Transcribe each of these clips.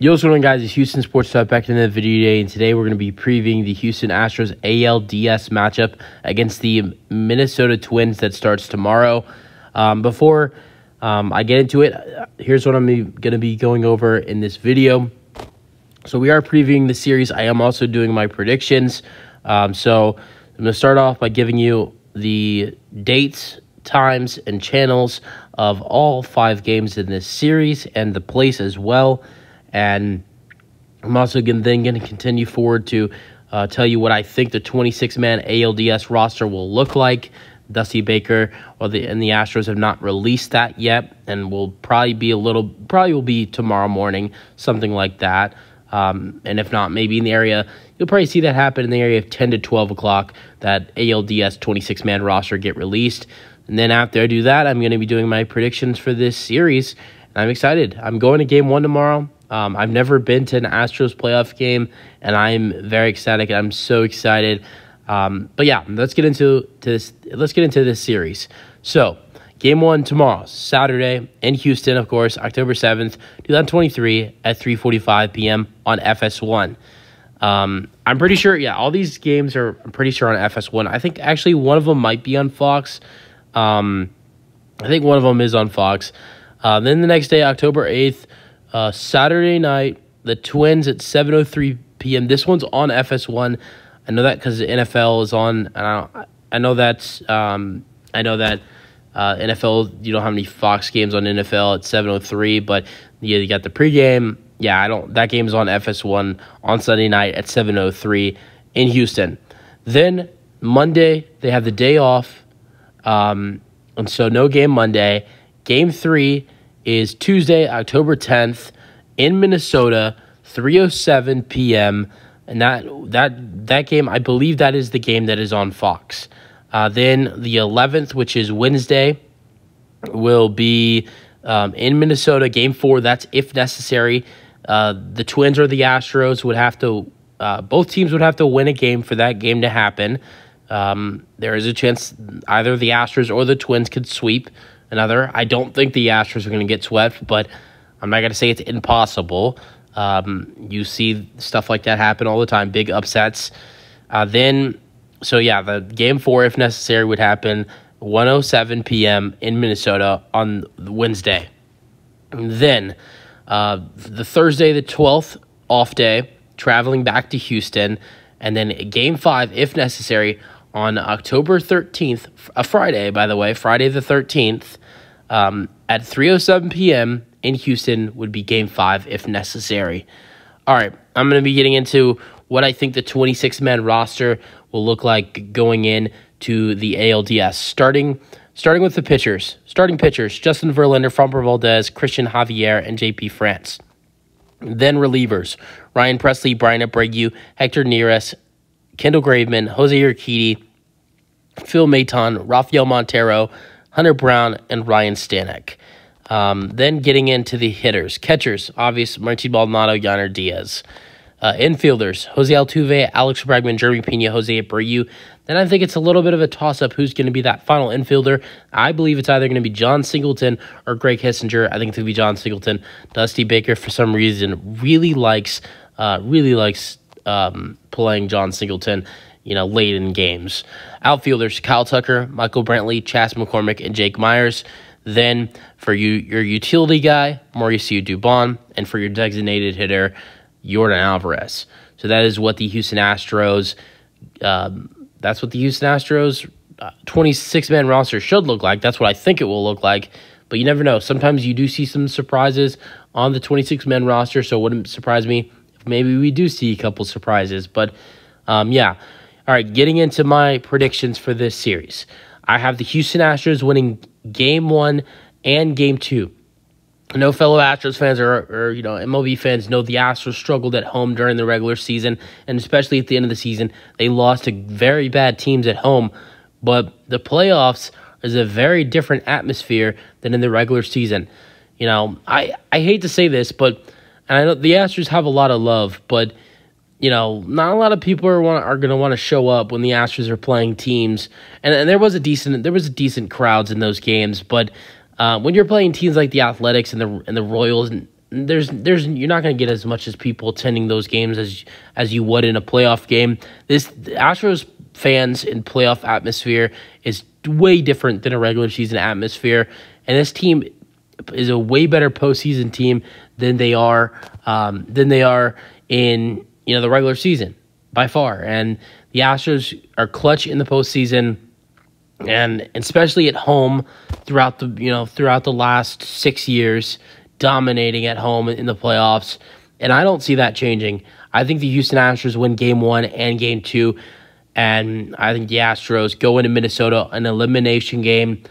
Yo, what's going on, guys? It's Houston Sports Talk back in the video today, and today we're going to be previewing the Houston Astros ALDS matchup against the Minnesota Twins that starts tomorrow. Before I get into it, here's what I'm going to be going over in this video. So we are previewing the series. I am also doing my predictions. So I'm going to start off by giving you the dates, times, and channels of all 5 games in this series and the place as well. And I'm also going to continue forward to tell you what I think the 26-man ALDS roster will look like. Dusty Baker and the Astros have not released that yet, and will probably will be tomorrow morning, something like that. And if not, maybe in the area, you'll probably see that happen in the area of 10 to 12 o'clock, that ALDS 26-man roster get released. And then after I do that, I'm going to be doing my predictions for this series. And I'm excited. I'm going to Game 1 tomorrow. I've never been to an Astros playoff game, and I'm very ecstatic. I'm so excited. But yeah, let's get into this. Let's get into this series. So, Game 1 tomorrow, Saturday in Houston, of course, October 7th, 2023 at 3:45 p.m. on FS1. I'm pretty sure, all these games are, I'm pretty sure, on FS1. I think actually one of them might be on Fox. I think one of them is on Fox. Then the next day, October 8th, Saturday night, the Twins at 7:03 p.m. This one's on FS1. I know that because the NFL is on. I know that NFL. You don't have any Fox games on NFL at 7:03, but you got the pregame. That game's on FS1 on Sunday night at 7:03 in Houston. Then Monday they have the day off, and so no game Monday. Game 3 is Tuesday, October 10th in Minnesota, 3:07 p.m. And that game, I believe that is the game that is on Fox. Then the 11th, which is Wednesday, will be in Minnesota, Game 4. That's if necessary. The Twins or the Astros would have to, both teams would have to win a game for that game to happen. There is a chance either the Astros or the Twins could sweep another. I don't think the Astros are going to get swept, but I'm not going to say it's impossible. You see stuff like that happen all the time, big upsets. The Game 4, if necessary, would happen 1:07 p.m. in Minnesota on Wednesday. And then the Thursday, the 12th, off day, traveling back to Houston. And then Game 5, if necessary, on October 13th, a Friday, by the way, Friday the 13th, at 3:07 p.m. in Houston would be Game 5 if necessary. All right, I'm going to be getting into what I think the 26-man roster will look like going in to the ALDS. Starting with the pitchers. Starting pitchers, Justin Verlander, Framber Valdez, Christian Javier, and J.P. France. Then relievers, Ryan Presley, Brian Abreu, Hector Neris, Kendall Graveman, Jose Urquidy, Phil Maton, Rafael Montero, Hunter Brown, and Ryan Stanek. Then getting into the hitters. Catchers, obvious, Martin Maldonado, Yainer Diaz. Infielders, Jose Altuve, Alex Bregman, Jeremy Pena, Jose Abreu. Then I think it's a little bit of a toss-up who's going to be that final infielder. I believe it's either going to be John Singleton or Greg Hissinger. I think it's going to be John Singleton. Dusty Baker, for some reason, really likes playing John Singleton, late in games. Outfielders, Kyle Tucker, Michael Brantley, Chas McCormick, and Jake Myers. Then for your utility guy, Mauricio Dubon, and for your designated hitter, Yordan Alvarez. So that is what the Houston Astros, 26-man roster should look like. That's what I think it will look like. But you never know. Sometimes you do see some surprises on the 26-man roster, so it wouldn't surprise me if maybe we do see a couple surprises. But, All right, getting into my predictions for this series. I have the Houston Astros winning Game 1 and Game 2. I know fellow Astros fans or MLB fans know the Astros struggled at home during the regular season, and especially at the end of the season. They lost to very bad teams at home, but the playoffs is a very different atmosphere than in the regular season. I hate to say this, but and I know the Astros have a lot of love, but not a lot of people are going to want to show up when the Astros are playing teams, and there was a decent crowds in those games. But when you're playing teams like the Athletics and the Royals, you're not going to get as much as people attending those games as you would in a playoff game. The Astros fans in playoff atmosphere is way different than a regular season atmosphere, and this team is a way better postseason team than they are in the regular season by far. And the Astros are clutch in the postseason, and especially at home throughout the last 6 years, dominating at home in the playoffs. And I don't see that changing. I think the Houston Astros win Game 1 and Game 2, and I think the Astros go into Minnesota, an elimination game.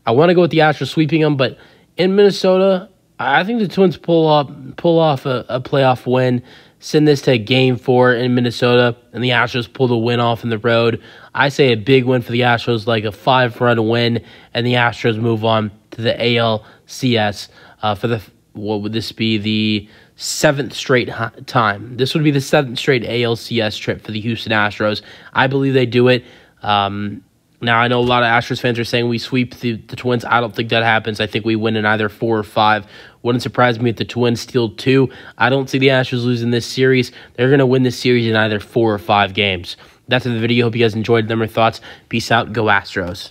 I want to go with the Astros sweeping them, but in Minnesota, I think the Twins pull off a playoff win, send this to Game 4 in Minnesota, and the Astros pull the win off in the road. I say a big win for the Astros, like a 5-run win, and the Astros move on to the ALCS what would this be, the 7th straight time. This would be the 7th straight ALCS trip for the Houston Astros. I believe they do it. Now, I know a lot of Astros fans are saying we sweep the Twins. I don't think that happens. I think we win in either 4 or 5. Wouldn't surprise me if the Twins steal 2. I don't see the Astros losing this series. They're going to win this series in either 4 or 5 games. That's the video. Hope you guys enjoyed them or thoughts. Peace out. Go Astros.